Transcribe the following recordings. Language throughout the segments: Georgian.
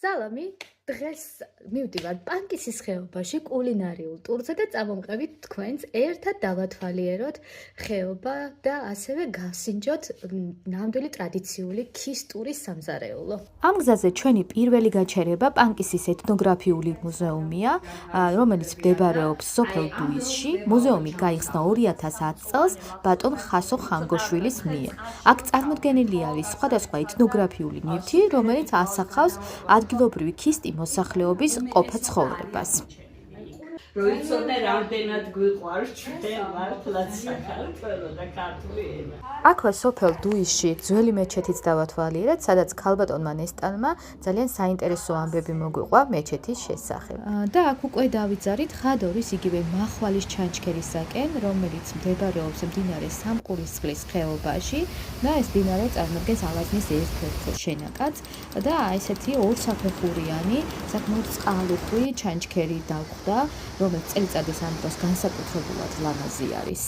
სალამი დღეს მივდივარ პანკისის ხეობაში კულინარიულ ტურზე და წამომყევით თქვენს ერთად დავათვალიეროთ ხეობა და ასევე გავსინჯოთ ნამდვილი ტრადიციული ქისტურის სამზარეულო. ამ გზაზე ჩვენი პირველი გაჩერება პანკისის ეთნოგრაფიული მუზეუმია, რომელიც მდებარეობს სოფელ დუისში. მუზეუმი გაიხსნა 2010 წელს ბატონ ხასო ხანგოშვილის მიერ. აქ წარმოდგენილი არის სხვადასხვა ეთნოგრაფიული ნივთი, რომელიც ასახავს ადგილობრივი ქისტი მოსახლეობის ყოფა ცხოვრებას. როიცოდე რამდენად გვიყვარს ჩვენ მართლაც საქართველო და ქართული ენა. აქვე სოფელ დუისში ძველი მეჩეთიც დავათვალიერეთ, სადაც ქალბატონმა ნესტანმა ძალიან საინტერესო ამბები მოგვიყვა მეჩეთის შესახებ. და აქ უკვე დავიძარით ხადორის იგივე მახვალის ჩანჩქერისაკენ, რომელიც მდებარეობს მდინარე სამყურისწყლის ხეობაში და ეს მდინარე წარმოადგენს ალაზნის ერთ-ერთ შენაკადს და ესეთი ორსაფეხურიანი საკმაოდ წყალუხვი ჩანჩქერი დაგვხდა, რომელიც წელიწადის ამ დროს განსაკუთრებულად ლამაზი არის.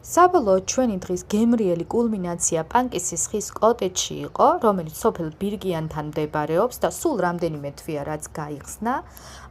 საბოლოოდ ჩვენი დღის გემრიელი კულმინაცია პანკისის ხის კოტეჯში იყო, რომელიც სოფელ ბირგიანთან მდებარეობს და სულ რამდენიმე თვეა რაც გაიხსნა.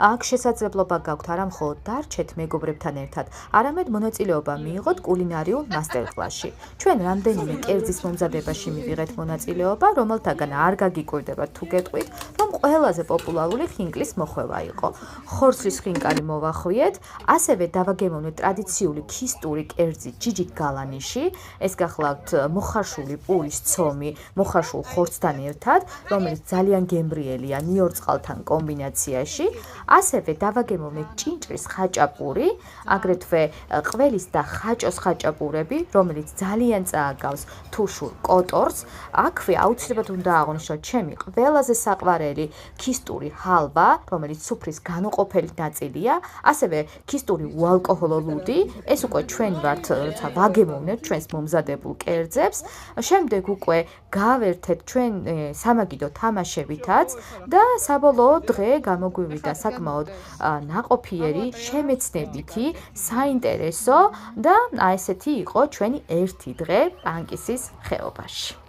აქ შესაძლებლობა გაქვთ არა მხოლოდ დარჩეთ მეგობრებთან ერთად, არამედ მონაწილეობა მიიღოთ კულინარიულ მასტერკლასში. ჩვენ რამდენიმე კერძის მომზადებაში მივიღეთ მონაწილეობა, რომელთაგან არ გაგიკვირდებათ თუ გეტყვით, რომ ყველაზე პოპულარული ხინკლის მოხვევა იყო. ხორცლის ხინკალი მოვახვიეთ, ასევე დავაგემოვნეთ ტრადიციული ქისტური კერძი ჯიჯი გალანიში, ეს გახლავთ მოხარშული პურის ცომი, მოხარშულ ხორცთან ერთად, რომელიც ძალიან გემრიელია ნიორ წყალთან კომბინაციაში. ასევე დავაგემოვნეთ ჭინჭრის ხაჭაპური, აგრეთვე ყველის და ხაჭოს ხაჭაპურები, რომელიც ძალიან წააგავს თუშურ კოტორს. აქვე აუცილებლად უნდა აღვნიშნოთ ჩემი ყველაზე საყვარელი ქისტური ჰალვა, რომელიც სუფრის განუყოფელი ნაწილია, ასევე ქისტური უალკოჰოლო ლუდი, ეს უკვე ჩვენ ვართ, როცა ვაგემოვნებთ ჩვენს მომზადებულ კერძებს. შემდეგ უკვე გავერთეთ ჩვენ სამაგიდო თამაშებითაც და საბოლოო დღე გამოგვივიდა საკმაოდ ნაყოფიერი, შემეცნებითი, საინტერესო და ესეთი იყო ჩვენი ერთი დღე პანკისის ხეობაში.